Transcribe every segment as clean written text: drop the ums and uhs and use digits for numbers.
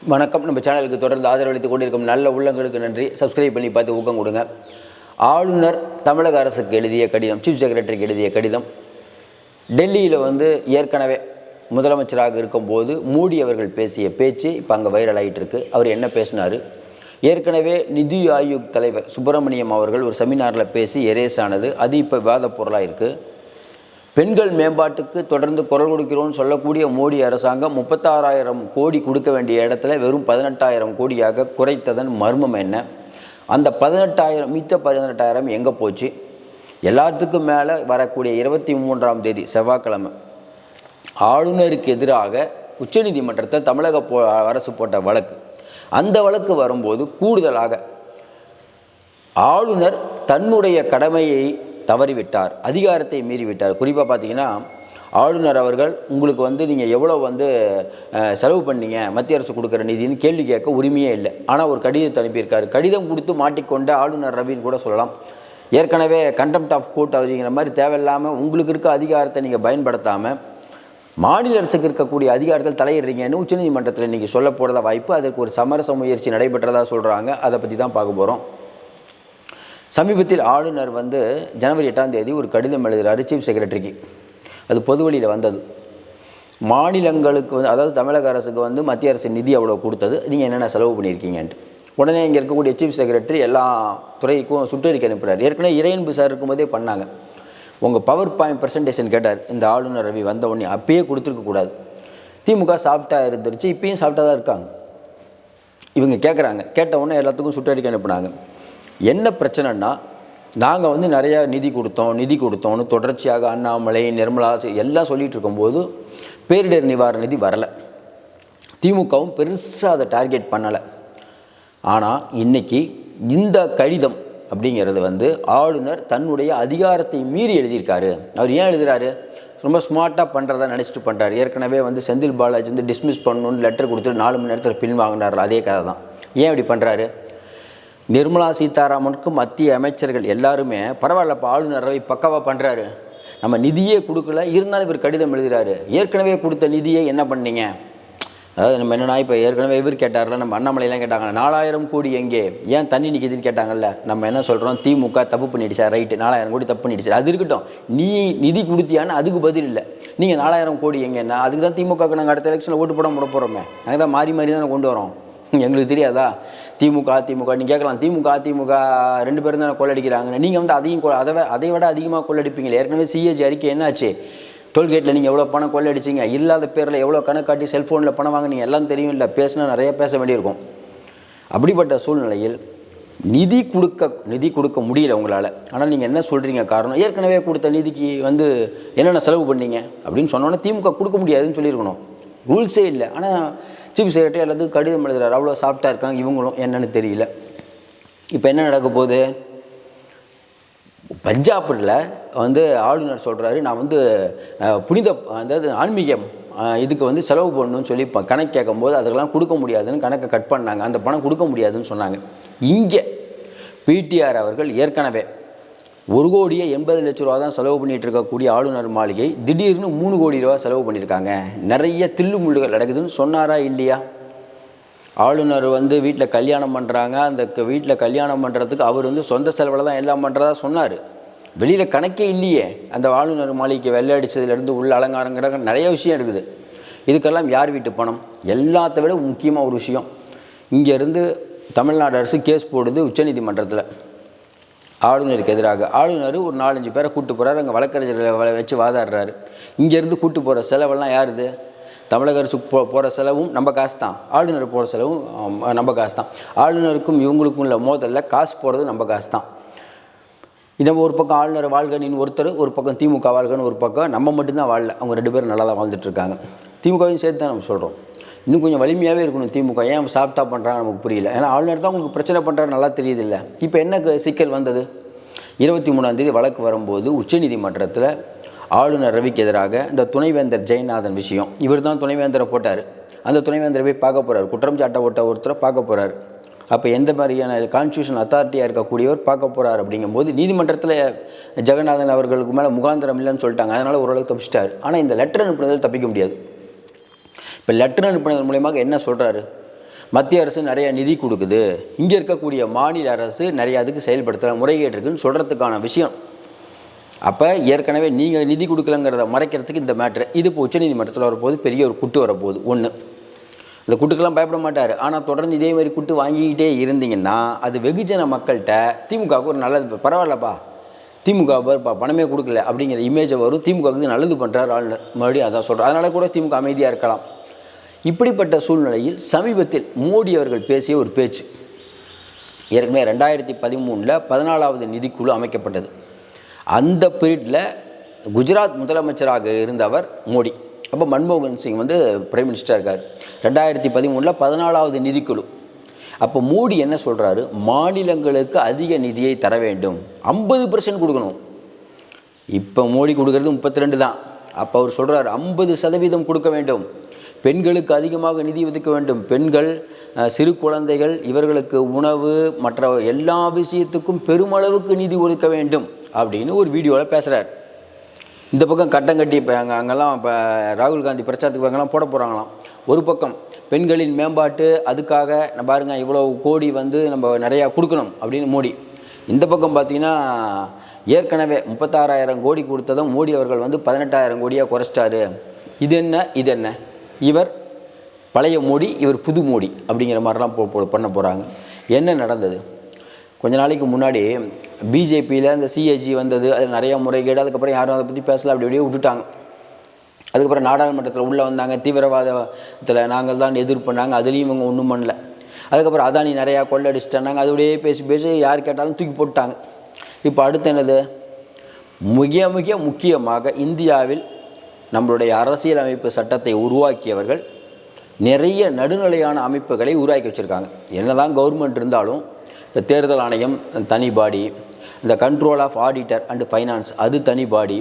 வணக்கம். நம்ம சேனலுக்கு தொடர்ந்து ஆதரவளித்து கொண்டிருக்கும் நல்ல உள்ளங்களுக்கு நன்றி. சப்ஸ்கிரைப் பண்ணி பார்த்து ஊக்கம் கொடுங்க. ஆளுநர் தமிழக அரசுக்கு எழுதிய கடிதம், சீஃப் செக்ரட்டரிக்கு எழுதிய கடிதம். டெல்லியில் ஏற்கனவே முதலமைச்சராக இருக்கும்போது மோடி அவர்கள் பேசிய பேச்சு இப்போ அங்கே வைரல் ஆகிட்டு இருக்கு. அவர் என்ன பேசினார்? ஏற்கனவே நிதி ஆயோக் தலைவர் சுப்பிரமணியம் அவர்கள் ஒரு செமினாரில் பேசி எரேஸ் ஆனது, அது இப்போ விவாத பொருளாக இருக்குது. பெண்கள் மேம்பாட்டுக்கு தொடர்ந்து குரல் கொடுக்கிறோன்னு சொல்லக்கூடிய மோடி அரசாங்கம் 36,000 கோடி கொடுக்க வேண்டிய இடத்துல வெறும் 18,000 கோடியாக குறைத்ததன் மர்மம் என்ன? அந்த 18,000 மித்த 18,000 எங்கே போச்சு? எல்லாத்துக்கும் மேலே வரக்கூடிய 23ஆம் தேதி செவ்வாய்க்கிழமை ஆளுநருக்கு எதிராக உச்சநீதிமன்றத்தை தமிழக அரசு போட்ட வழக்கு. அந்த வழக்கு வரும்போது கூடுதலாக ஆளுநர் தன்னுடைய கடமையை தவறிவிட்டார், அதிகாரத்தை மீறிவிட்டார். குறிப்பாக பார்த்தீங்கன்னா, ஆளுநர் அவர்கள் உங்களுக்கு நீங்கள் எவ்வளோ செலவு பண்ணீங்க மத்திய அரசு கொடுக்குற நிதின்னு கேள்வி கேட்க உரிமையே இல்லை. ஆனால் ஒரு கடிதத்தை அனுப்பியிருக்காரு. கடிதம் கொடுத்து மாட்டிக்கொண்ட ஆளுநர் ரவின்னு கூட சொல்லலாம். ஏற்கனவே கண்டெம்ட் ஆஃப் கோர்ட் அப்படிங்கிற மாதிரி தேவையில்லாமல் உங்களுக்கு இருக்க அதிகாரத்தை நீங்கள் பயன்படுத்தாமல் மாநில அரசுக்கு இருக்கக்கூடிய அதிகாரத்தில் தலையிடுறீங்கன்னு உச்சநீதிமன்றத்தில் இன்றைக்கி சொல்ல போகிறதா வாய்ப்பு. அதற்கு ஒரு சமரச முயற்சி நடைபெற்றதாக சொல்கிறாங்க. அதை பற்றி தான் பார்க்க போகிறோம். சமீபத்தில் ஆளுநர் ஜனவரி 8ஆம் தேதி ஒரு கடிதம் எழுதுகிறாரு சீஃப் செக்ரட்டரிக்கு. அது பொது வழியில் வந்தது. மாநிலங்களுக்கு அதாவது தமிழக அரசுக்கு மத்திய அரசு நிதி அவ்வளோ கொடுத்தது, நீங்கள் என்னென்ன செலவு பண்ணியிருக்கீங்கன்ட்டு. உடனே இங்கே இருக்கக்கூடிய சீஃப் செக்ரட்டரி எல்லா துறைக்கும் சுற்றறிக்கை அனுப்புகிறார். ஏற்கனவே இறையன்பு சார் இருக்கும்போதே பண்ணாங்க. உங்கள் பவர் பாயிண்ட் பர்சன்டேஷன் கேட்டார் இந்த ஆளுநர் ரவி வந்த உடனே. அப்பயே கொடுத்துருக்கக்கூடாது. திமுக சாஃப்டாக இருந்துருச்சு, இப்பயும் சாஃப்டாக தான் இருக்காங்க. இவங்க கேட்குறாங்க. கேட்ட உடனே எல்லாத்துக்கும் சுற்றறிக்கை அனுப்புனாங்க. என்ன பிரச்சனைன்னா, நாங்கள் நிறையா நிதி கொடுத்தோம்னு தொடர்ச்சியாக அண்ணாமலை, நிர்மலா எல்லாம் சொல்லிகிட்டு இருக்கும்போது பேரிடர் நிவாரண நிதி வரலை. திமுகவும் பெருசாக அதை டார்கெட் பண்ணலை. ஆனால் இன்றைக்கி இந்த கடிதம் அப்படிங்கிறது ஆளுநர் தன்னுடைய அதிகாரத்தை மீறி எழுதியிருக்காரு. அவர் ஏன் எழுதுகிறாரு? ரொம்ப ஸ்மார்ட்டாக பண்ணுறதா நினச்சிட்டு பண்ணுறாரு. ஏற்கனவே செந்தில் பாலாஜி டிஸ்மிஸ் பண்ணணுன்னு லெட்டர் கொடுத்துட்டு 4 மணி நேரத்தில் பின் வாங்கினார். அதே கதை தான். ஏன் இப்படி பண்ணுறாரு? நிர்மலா சீதாராமனுக்கு மத்திய அமைச்சர்கள் எல்லாருமே பரவாயில்லப்பா, ஆளுநர் ரவி பக்காவாக பண்ணுறாரு, நம்ம நிதியே கொடுக்கல, இருந்தாலும் இவர் கடிதம் எழுதுகிறாரு, ஏற்கனவே கொடுத்த நிதியை என்ன பண்ணீங்க? அதாவது நம்ம என்னென்னா, இப்போ ஏற்கனவே இவர் கேட்டார்ல, நம்ம அண்ணாமலையெல்லாம் கேட்டாங்க 4,000 கோடி எங்கே, ஏன் தண்ணி நிற்கிதுன்னு கேட்டாங்கல்ல. நம்ம என்ன சொல்கிறோம்? திமுக தப்பு பண்ணிடுச்சா? ரைட்டு, 4,000 கோடி தப்பு பண்ணிடுச்சு, அது இருக்கட்டும். நீ நிதி கொடுத்தியான்னு அதுக்கு பதில் இல்லை. நீங்கள் 4,000 கோடி எங்கேன்னா, அதுக்கு தான் திமுகவுக்கு நாங்கள் அடுத்த எலெக்ஷனில் ஓட்டு போட போகிறோமே. நாங்கள் தான் மாறி மாறி தான் கொண்டு வரோம். எங்களுக்கு தெரியாதா? திமுக அதிமுக நீங்கள் கேட்கலாம். திமுக அதிமுக 2 பேரும் தானே கொள்ளடிக்கிறாங்க. நீங்கள் அதையும் அதை விட அதிகமாக கொள்ளடிப்பீங்களே. ஏற்கனவே சிஏஜி அறிக்கை என்னாச்சு? டோல்கேட்டில் நீங்கள் எவ்வளோ பணம் கொள்ளடிச்சிங்க, இல்லாத பேரில் எவ்வளோ கணக்காட்டி செல்ஃபோனில் பணம் வாங்கினீங்க, எல்லாம் தெரியும். இல்லை, பேசினா நிறைய பேச வேண்டியிருக்கும். அப்படிப்பட்ட சூழ்நிலையில் நிதி கொடுக்க முடியல உங்களால். ஆனால் நீங்கள் என்ன சொல்கிறீங்க காரணம்? ஏற்கனவே கொடுத்த நிதிக்கு என்னென்ன செலவு பண்ணீங்க அப்படின்னு சொன்னோன்னே திமுக கொடுக்க முடியாதுன்னு சொல்லியிருக்கணும். ரூல்ஸே இல்லை. ஆனால் சீஃப் செக்ரட்டரி எல்லாத்துக்கும் கடிதம் எழுதுகிறார். அவ்வளோ சாஃப்டாக இருக்காங்க இவங்களும், என்னன்னு தெரியல. இப்போ என்ன நடக்க போகுது? பஞ்சாபில் ஆளுநர் சொல்கிறாரு, நான் புனித அதாவது ஆன்மீகம் இதுக்கு செலவு பண்ணணும்னு சொல்லி கணக்கு கேட்கும்போது அதுக்கெல்லாம் கொடுக்க முடியாதுன்னு கணக்கை கட் பண்ணாங்க. அந்த பணம் கொடுக்க முடியாதுன்னு சொன்னாங்க. இங்கே பிடிஆர் அவர்கள் ஏற்கனவே 1,80,00,000 ரூபா தான் செலவு பண்ணிகிட்டு இருக்கக்கூடிய ஆளுநர் மாளிகை திடீர்னு 3 கோடி ரூபா செலவு பண்ணியிருக்காங்க. நிறைய தில்லுமுள்ளுகள் நடக்குதுன்னு சொன்னாரா இல்லையா? ஆளுநர் வீட்டில் கல்யாணம் பண்ணுறாங்க. அந்த வீட்டில் கல்யாணம் பண்ணுறதுக்கு அவர் சொந்த செலவில் தான் எல்லாம் பண்ணுறதா சொன்னார். வெளியில் கணக்கே இல்லையே. அந்த ஆளுநர் மாளிகைக்கு வெள்ளை அடித்ததுலேருந்து உள்ள அலங்காரங்கிற நிறைய விஷயம் இருக்குது. இதுக்கெல்லாம் யார் வீட்டு பணம்? எல்லாத்த விட முக்கியமாக ஒரு விஷயம், இங்கேருந்து தமிழ்நாடு அரசு கேஸ் போடுது உச்சநீதிமன்றத்தில் ஆளுநருக்கு எதிராக. ஆளுநர் ஒரு 4-5 பேரை கூப்பிட்டு போகிறார். அங்கே வழக்கறிஞர்களை வச்சு வாதாடுறாரு. இங்கேருந்து கூப்பிட்டு போகிற செலவெல்லாம் யாருது? தமிழக அரசுக்கு போகிற செலவும் நம்ம காசு தான், ஆளுநர் போகிற செலவும் நம்ம காசு தான். ஆளுநருக்கும் இவங்களுக்கும் உள்ள மோதலில் காசு போகிறது நம்ம காசு தான். இதை ஒரு பக்கம் ஆளுநர் வாழ்கனின்னு ஒருத்தர், ஒரு பக்கம் திமுக வாழ்கன்னு ஒரு பக்கம். நம்ம மட்டும்தான் வாழல, அவங்க 2 பேரும் நல்லா தான் வாழ்ந்துட்டுருக்காங்க. திமுகவையும் சேர்த்து தான் நம்ம சொல்கிறோம். இன்னும் கொஞ்சம் வலிமையாகவே இருக்கணும் திமுக. ஏன் சாஃப்டாக பண்ணுறாங்க நமக்கு புரியல. ஏன்னா ஆளுநர் தான் உங்களுக்கு பிரச்சனை பண்ணுறாரு, நல்லா தெரியுது இல்லை. இப்போ என்ன சிக்கல் வந்தது? 23ஆம் தேதி வழக்கு வரும்போது உச்சநீதிமன்றத்தில் ஆளுநர் ரவிக்கு எதிராக இந்த துணைவேந்தர் ஜெயநாதன் விஷயம், இவர் தான் துணைவேந்தரை போட்டார். அந்த துணைவேந்தரை போய் பார்க்க போகிறார். குற்றம் சாட்ட ஒருத்தரை பார்க்க போகிறார். அப்போ எந்த மாதிரியான கான்ஸ்டியூஷன் அத்தாரிட்டியாக இருக்கக்கூடியவர் பார்க்க போகிறார் அப்படிங்கும்போது நீதிமன்றத்தில் ஜெகநாதன் அவர்களுக்கு மேலே முகாந்திரம் இல்லைன்னு சொல்லிட்டாங்க. அதனால் ஓரளவுக்கு தப்பிச்சிட்டார். ஆனால் இந்த லெட்டர் அனுப்புனதில் தப்பிக்க முடியாது. இப்போ லெட்டர் அனுப்புனது மூலமாக என்ன சொல்கிறாரு? மத்திய அரசு நிறைய நிதி கொடுக்குது, இங்கே இருக்கக்கூடிய மாநில அரசு நிறைய அதுக்கு செயல்படுத்தல முறைகேடு இருக்குன்னு சொல்கிறதுக்கான விஷயம். அப்போ ஏற்கனவே நீங்கள் நிதி கொடுக்கலங்கிறத மறைக்கிறதுக்கு இந்த மேட்ரு இது இப்போ உச்சநீதிமன்றத்தில் வரப்போது பெரிய ஒரு குட்டு வரப்போகுது. ஒன்று, இந்த குட்டுக்கெல்லாம் பயப்பட மாட்டார். ஆனால் தொடர்ந்து இதே மாதிரி குட்டு வாங்கிக்கிட்டே இருந்தீங்கன்னா அது வெகுஜன மக்கள்கிட்ட திமுகவுக்கு ஒரு நல்லது, பரவாயில்லப்பா திமுக பணமே கொடுக்கல அப்படிங்கிற இமேஜை வரும். திமுகவுக்கு நல்லது பண்ணுறாரு ஆளுநர், மறுபடியும் அதான் சொல்கிறார். அதனால் கூட திமுக அமைதியாக இருக்கலாம். இப்படிப்பட்ட சூழ்நிலையில் சமீபத்தில் மோடி அவர்கள் பேசிய ஒரு பேச்சு, ஏற்கனவே 2013 14வது நிதிக்குழு அமைக்கப்பட்டது. அந்த பீரியடில் குஜராத் முதலமைச்சராக இருந்தவர் மோடி. அப்போ மன்மோகன் சிங் பிரைம் மினிஸ்டராக இருக்கார். 2013 14வது நிதிக்குழு. அப்போ மோடி என்ன சொல்கிறாரு, மாநிலங்களுக்கு அதிக நிதியை தர வேண்டும், 50% கொடுக்கணும். இப்போ மோடி கொடுக்கறது 32 தான். அப்போ அவர் சொல்கிறார் 50% கொடுக்க வேண்டும், பெண்களுக்கு அதிகமாக நிதி ஒதுக்க வேண்டும், பெண்கள் சிறு குழந்தைகள் இவர்களுக்கு உணவு மற்ற எல்லா விஷயத்துக்கும் பெருமளவுக்கு நிதி ஒதுக்க வேண்டும் அப்படின்னு ஒரு வீடியோவில் பேசுகிறார். இந்த பக்கம் கட்டம் கட்டி இப்போ அங்கெல்லாம் இப்போ ராகுல் காந்தி பிரச்சாரத்துக்கு அங்கெல்லாம் போட போகிறாங்களாம். ஒரு பக்கம் பெண்களின் மேம்பாட்டு அதுக்காக பாருங்கள் இவ்வளோ கோடி நம்ம நிறையா கொடுக்கணும் அப்படின்னு மோடி. இந்த பக்கம் பார்த்திங்கன்னா ஏற்கனவே 36,000 கோடி கொடுத்ததும் மோடி அவர்கள் 18,000 கோடியாக குறைச்சிட்டாரு. இது என்ன இவர் பழைய மோடி, இவர் புது மோடி அப்படிங்கிற மாதிரிலாம் பண்ண போகிறாங்க. என்ன நடந்தது? கொஞ்ச நாளைக்கு முன்னாடி பிஜேபியில் இந்த சிஏஜி வந்தது, அது நிறையா முறைகேடு, அதுக்கப்புறம் யாரும் அதை பற்றி பேசல, அப்படி அப்படியே விட்டுட்டாங்க. அதுக்கப்புறம் நாடாளுமன்றத்தில் உள்ளே வந்தாங்க, தீவிரவாதத்தில் நாங்கள் தான் எதிர்ப்பு பண்ணாங்க, அதுலேயும் இவங்க ஒன்றும் பண்ணல. அதுக்கப்புறம் அதானி நிறையா கொள்ளடிச்சிட்டாங்க, அதோடையே பேசி யார் கேட்டாலும் தூக்கி போட்டாங்க. இப்போ அடுத்து என்னது? மிக முக்கியமாக இந்தியாவில் நம்மளுடைய அரசியல் அமைப்பு சட்டத்தை உருவாக்கியவர்கள் நிறைய நடுநிலையான அமைப்புகளை உருவாக்கி வச்சுருக்காங்க. என்ன தான் கவர்மெண்ட் இருந்தாலும் இப்போ தேர்தல் ஆணையம் தனி பாடி, இந்த control of auditor and finance அது தனி body,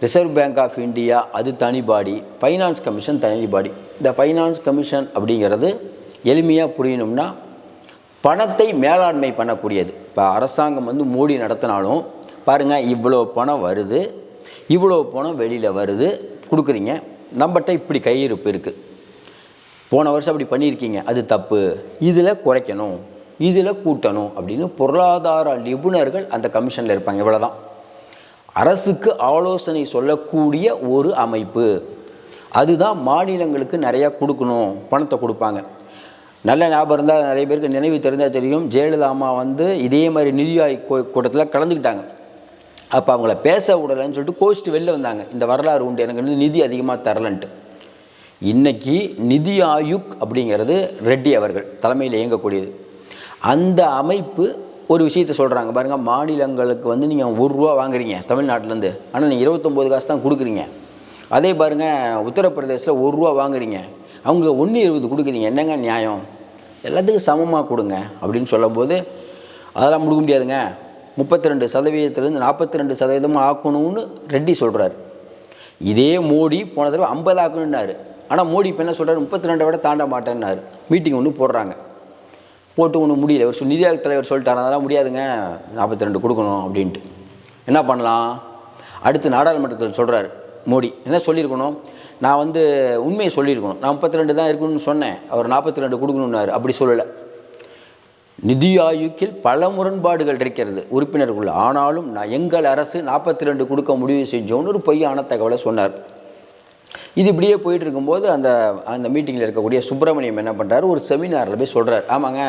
Reserve Bank of India அது தனி பாடி, ஃபைனான்ஸ் கமிஷன் தனி பாடி. இந்த ஃபைனான்ஸ் கமிஷன் அப்படிங்கிறது எளிமையாக புரியணும்னா பணத்தை மேலாண்மை பண்ணக்கூடியது. இப்போ அரசாங்கம் மோடி நடத்தினாலும் பாருங்கள், இவ்வளோ பணம் வருது, இவ்வளோ பணம் வெளியில் வருது, கொடுக்குறீங்க, நம்மகிட்ட இப்படி கையிருப்பு இருக்குது, போன வருஷம் அப்படி பண்ணியிருக்கீங்க, அது தப்பு, இதில் குறைக்கணும், இதில் கூட்டணும் அப்படின்னு பொருளாதார நிபுணர்கள் அந்த கமிஷனில் இருப்பாங்க. இவ்வளோதான். அரசுக்கு ஆலோசனை சொல்லக்கூடிய ஒரு அமைப்பு. அதுதான் மாநிலங்களுக்கு நிறையா கொடுக்கணும், பணத்தை கொடுப்பாங்க. நல்ல ஞாபகம் இருந்தால் நிறைய பேருக்கு நினைவு தெரிஞ்சால் தெரியும், ஜெயலலிதா அம்மா இதே மாதிரி நிதி ஆயோக் கூட்டத்தில் கலந்துக்கிட்டாங்க. அப்போ அவங்கள பேச விடலைன்னு சொல்லிட்டு கோச்சிட்டு வெளில வந்தாங்க. இந்த வரலாறு உண்டு, எனக்கு நிதி அதிகமாக தரலன்ட்டு. இன்றைக்கி நிதி ஆயோக் அப்படிங்கிறது ரெட்டி அவர்கள் தலைமையில் இயங்கக்கூடியது. அந்த அமைப்பு ஒரு விஷயத்தை சொல்கிறாங்க பாருங்கள், மாநிலங்களுக்கு நீங்கள் ₹1 வாங்குறீங்க தமிழ்நாட்டிலேருந்து, ஆனால் நீங்கள் 29 காசு தான் கொடுக்குறீங்க. அதே பாருங்கள் உத்தரப்பிரதேசில் ₹1 வாங்குறீங்க, அவங்க 1.20 கொடுக்குறீங்க, என்னங்க நியாயம்? எல்லாத்துக்கும் சமமாக கொடுங்க அப்படின்னு சொல்லும்போது அதெல்லாம் முடிக்க முடியாதுங்க, 32% 42% ஆக்கணும்னு ரெட்டி சொல்கிறார். இதே மோடி போன தடவை 50 ஆக்கணுன்னாரு. ஆனால் மோடி இப்போ என்ன சொல்கிறார், 32 விட தாண்ட மாட்டேன்னாரு. மீட்டிங் ஒன்று போடுறாங்க, போட்டு ஒன்றும் முடியல. ஒரு நிதி ஆயோக் தலைவர் சொல்லிட்டார், அதெல்லாம் முடியாதுங்க 42 கொடுக்கணும் அப்படின்ட்டு. என்ன பண்ணலாம்? அடுத்து நாடாளுமன்றத்தில் சொல்கிறார் மோடி. என்ன சொல்லியிருக்கணும், நான் உண்மையை சொல்லியிருக்கணும், நான் 32 தான் இருக்கணும்னு சொன்னேன், அவர் 42 கொடுக்கணுன்னாரு. அப்படி சொல்லலை. நிதி ஆயோக்கில் பல முரண்பாடுகள் இருக்கிறது உறுப்பினர்கள், ஆனாலும் எங்கள் அரசு 42 கொடுக்க முடிவு செஞ்சோன்னு ஒரு பொய்யான தகவலை சொன்னார். இது இப்படியே போயிட்டு இருக்கும்போது அந்த மீட்டிங்கில் இருக்கக்கூடிய சுப்பிரமணியம் என்ன பண்ணுறாரு, ஒரு செமினாரில் போய் சொல்கிறார், ஆமாங்க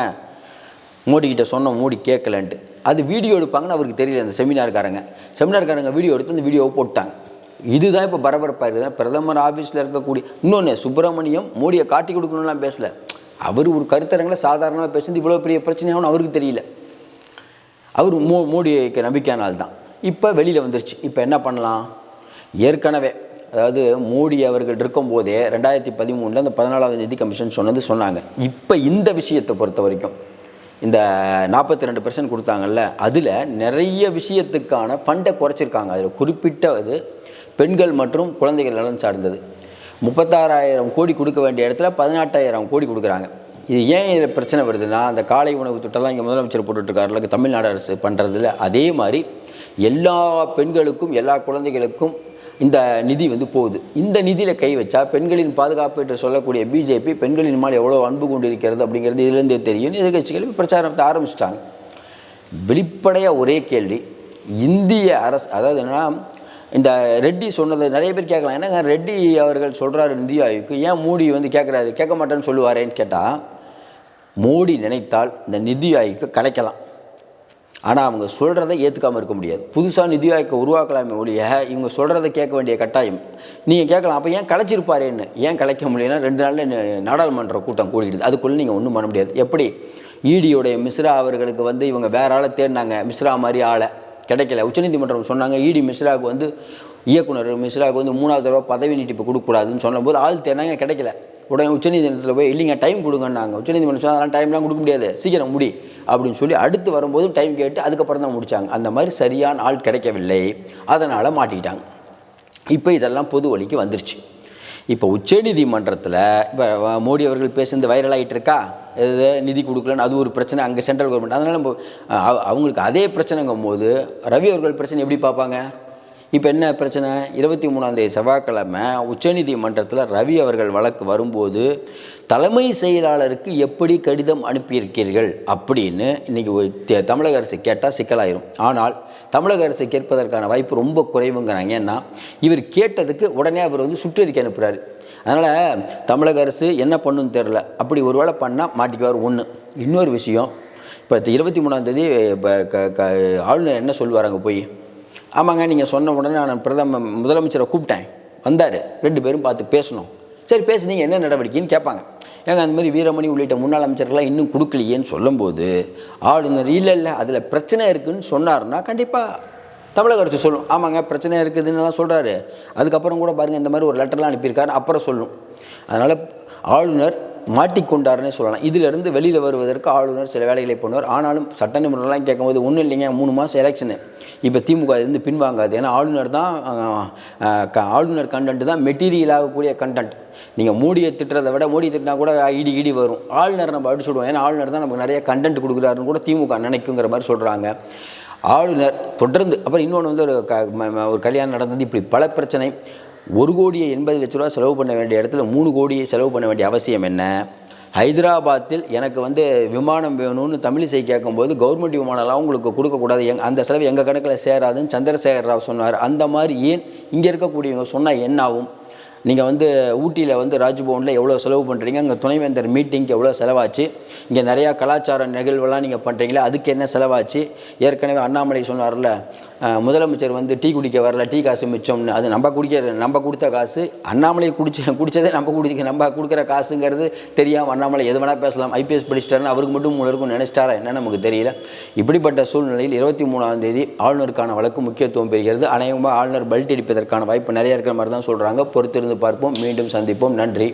மோடிக்கிட்ட சொன்னோம், மோடி கேட்கலன்ட்டு. அது வீடியோ எடுப்பாங்கன்னு அவருக்கு தெரியல. அந்த செமினார்காரங்க வீடியோ எடுத்து அந்த வீடியோவை போட்டாங்க. இதுதான் இப்போ பரபரப்பாக இருக்குது. பிரதமர் ஆஃபீஸில் இருக்கக்கூடிய இன்னொன்று, சுப்பிரமணியம் மோடியை காட்டி கொடுக்கணும்லாம் பேசலை. அவர் ஒரு கருத்தரங்களை சாதாரணமாக பேசுறது இவ்வளோ பெரிய பிரச்சனையாகவும் அவருக்கு தெரியல. அவர் மோடிக்கு நம்பிக்கையானால் தான். இப்போ வெளியில் வந்துருச்சு. இப்போ என்ன பண்ணலாம்? ஏற்கனவே அதாவது மோடி அவர்கள் இருக்கும்போதே 2013 அந்த 14வது நிதி கமிஷன் சொன்னாங்க. இப்போ இந்த விஷயத்தை பொறுத்த வரைக்கும் இந்த 42% கொடுத்தாங்கல்ல, அதில் நிறைய விஷயத்துக்கான ஃபண்டை குறைச்சிருக்காங்க. அதில் குறிப்பிட்டது பெண்கள் மற்றும் குழந்தைகள் நலன் சார்ந்தது. 36,000 கோடி கொடுக்க வேண்டிய இடத்துல 18,000 கோடி கொடுக்குறாங்க. இது ஏன் இதில் பிரச்சனை வருதுன்னா, அந்த காலை உணவு திட்டம்லாம் இங்கே முதலமைச்சர் போட்டுட்ருக்காருல தமிழ்நாடு அரசு பண்ணுறதில்ல. அதே மாதிரி எல்லா பெண்களுக்கும் எல்லா குழந்தைகளுக்கும் இந்த நிதி வந்து போகுது. இந்த நிதியில் கை வச்சா பெண்களின் பாதுகாப்பு என்று சொல்லக்கூடிய பிஜேபி பெண்களின் மேல் எவ்வளோ அன்பு கொண்டு இருக்கிறது அப்படிங்கிறது இதுலேருந்தே தெரியும். எதிர்கட்சிகள் பிரச்சாரத்தை ஆரம்பிச்சிட்டாங்க. வெளிப்படையாக ஒரே கேள்வி, இந்திய அரசு, அதாவது என்னன்னா, இந்த ரெட்டி சொன்னது நிறைய பேர் கேட்கலாம், என்னங்க ரெட்டி அவர்கள் சொல்கிறாரு நிதி ஆயோக்கு, ஏன் மோடி வந்து கேட்குறாரு, கேட்க மாட்டேன்னு சொல்லுவாரேன்னு கேட்டால், மோடி நினைத்தால் இந்த நிதி ஆயோக்கு கலைக்கலாம். ஆனால் அவங்க சொல்கிறத ஏற்றுக்காமல் இருக்க முடியாது. புதுசாக நிதி ஆயோக்கை உருவாக்கலாமே ஒழிய இவங்க சொல்கிறத கேட்க வேண்டிய கட்டாயம். நீங்கள் கேட்கலாம், அப்போ ஏன் கலைச்சிருப்பாரேன்னு. ஏன் கலைக்க முடியலன்னா 2 நாளில் நாடாளுமன்ற கூட்டம் கூடிடுது. அதுக்குள்ளே நீங்கள் ஒன்றும் பண்ண முடியாது. எப்படி ஈடியோடைய மிஸ்ரா அவர்களுக்கு வந்து இவங்க வேற ஆளை தேடினாங்க, மிஸ்ரா மாதிரி ஆளை கிடைக்கல. உச்சநீதிமன்றம் சொன்னாங்க இடி மிஸ்ராவுக்கு வந்து இயக்குனர் மிஸ்ராவுக்கு வந்து 3வது தடவை பதவி நீட்டிப்பு கொடுக்கக்கூடாதுன்னு சொன்னபோது ஆள் தேடினாங்க, கிடைக்கல. உடனே உச்சநீதிமன்றத்தில் போய் இல்லைங்க டைம் கொடுங்கன்னாங்க. உச்சநீதிமன்றம் சொன்னால் டைம்லாம் கொடுக்க முடியாது, சீக்கிரம் முடி அப்படின்னு சொல்லி அடுத்து வரும்போது டைம் கேட்டு அதுக்கப்புறம் தான் முடித்தாங்க. அந்த மாதிரி சரியான ஆள் கிடைக்கவில்லை, அதனால் மாட்டிக்கிட்டாங்க. இப்போ இதெல்லாம் பொது வழிக்கு வந்துருச்சு. இப்போ உச்சநீதிமன்றத்தில் இப்போ மோடி அவர்கள் பேசுறது வைரல் ஆகிட்டு இருக்கா, எது நிதி கொடுக்கலன்னு, அது ஒரு பிரச்சனை அங்கே சென்ட்ரல் கவர்மெண்ட். அதனால் நம்ம அவங்களுக்கு அதே பிரச்சனைங்கும் போது ரவி அவர்கள் பிரச்சனை எப்படி பார்ப்பாங்க? இப்போ என்ன பிரச்சனை, 23ஆம் தேதி செவ்வாய்க்கிழமை உச்சநீதிமன்றத்தில் ரவி அவர்கள் வழக்கு வரும்போது தலைமை செயலாளருக்கு எப்படி கடிதம் அனுப்பியிருக்கீர்கள் அப்படின்னு இன்றைக்கி தமிழக அரசு கேட்டால் சிக்கலாயிரும். ஆனால் தமிழக அரசு கேட்பதற்கான வாய்ப்பு ரொம்ப குறைவுங்கிறாங்க. ஏன்னா இவர் கேட்டதுக்கு உடனே அவர் வந்து சுற்றறிக்கை அனுப்புகிறாரு. அதனால் தமிழக அரசு என்ன பண்ணுன்னு தெரில. அப்படி ஒரு வேளை பண்ணால் மாட்டிக்குவார். ஒன்று. இன்னொரு விஷயம், இப்போ 23ஆம் தேதி இப்போ ஆளுநர் என்ன சொல்லுவார் அங்கே போய், ஆமாங்க நீங்கள் சொன்ன உடனே நான் முதலமைச்சரை கூப்பிட்டேன், வந்தார், 2 பேரும் பார்த்து பேசணும். சரி பேசுனீங்க, என்ன நடவடிக்கைன்னு கேட்பாங்க. ஏங்க அந்த மாதிரி வீரமணி உள்ளிட்ட முன்னாள் அமைச்சர்கள்லாம் இன்னும் கொடுக்கலையேன்னு சொல்லும்போது ஆளுநர் இல்லை அதில் பிரச்சனை இருக்குதுன்னு சொன்னார்னா கண்டிப்பாக தமிழக அரசு சொல்லும், ஆமாங்க பிரச்சனை இருக்குதுன்னுலாம் சொல்கிறாரு. அதுக்கப்புறம் கூட பாருங்கள் இந்த மாதிரி ஒரு லெட்டர்லாம் அனுப்பியிருக்காரு, அப்புறம் சொல்லும். அதனால் ஆளுநர் மாட்டிக்கொண்டாருன்னே சொல்லலாம். இதிலிருந்து வெளியில் வருவதற்கு ஆளுநர் சில வேலைகளை பண்ணுவார். ஆனாலும் சட்ட நிபுணர்லாம் கேட்கும்போது ஒன்றும் இல்லைங்க, 3 மாதம் எலெக்ஷனு, இப்போ திமுக இருந்து பின்வாங்காது. ஏன்னா ஆளுநர் கண்டென்ட் தான் மெட்டீரியல் ஆகக்கூடிய கண்டென்ட். நீங்கள் மோடியை திட்டுறதை விட மோடி திட்டினா கூட இடி வரும், ஆளுநர் நம்ம அடிச்சுடுவோம். ஏன்னா ஆளுநர் தான் நமக்கு நிறைய கண்டென்ட் கொடுக்குறாருன்னு கூட திமுக நினைக்குங்கிற மாதிரி சொல்கிறாங்க. ஆளுநர் தொடர்ந்து அப்புறம் இன்னொன்று வந்து ஒரு கல்யாணம் நடந்தது, இப்படி பல பிரச்சனை. 1,80,00,000 செலவு பண்ண வேண்டிய இடத்துல 3 கோடியை செலவு பண்ண வேண்டிய அவசியம் என்ன? ஹைதராபாத்தில் எனக்கு வந்து விமானம் வேணும்னு தமிழிசை கேட்கும்போது கவர்மெண்ட் விமானம்லாம் உங்களுக்கு கொடுக்கக்கூடாது, அந்த செலவு எங்கள் கணக்கில் சேராதுன்னு சந்திரசேகர ராவ் சொன்னார். அந்த மாதிரி ஏன் இங்கே இருக்கக்கூடியவங்க சொன்னால் என்ன ஆகும்? நீங்கள் வந்து ஊட்டியில் வந்து ராஜ்பவனில் எவ்வளோ செலவு பண்ணுறீங்க, அங்கே துணைவேந்தர் மீட்டிங்க்கு எவ்வளோ செலவாச்சு, இங்கே நிறையா கலாச்சார நிகழ்வுலாம் நீங்கள் பண்ணுறீங்களா, அதுக்கு என்ன செலவாச்சு? ஏற்கனவே அண்ணாமலை சொன்னார்ல, முதலமைச்சர் வந்து டீ குடிக்க வரல, டீ காசு மிச்சம்னு. அது நம்ம கொடுத்த காசு, அண்ணாமலை குடித்ததே நம்ம கொடுக்குற காசுங்கிறது தெரியாமல் அண்ணாமலை எது வேணால் பேசலாம், ஐபிஎஸ் படிச்சிட்டாருன்னு அவருக்கு மட்டும் இருக்கும் நினைச்சிட்டாரா என்ன நமக்கு தெரியல. இப்படிப்பட்ட சூழ்நிலையில் 23ஆம் தேதி ஆளுநருக்கான வழக்கு முக்கியத்துவம் பெறுகிறது. அநேகமாக ஆளுநர் பல்ட் அடிப்பதற்கான வாய்ப்பு நிறைய இருக்கிற மாதிரி தான் சொல்கிறாங்க. பொறுத்திருந்து பார்ப்போம். மீண்டும் சந்திப்போம். நன்றி.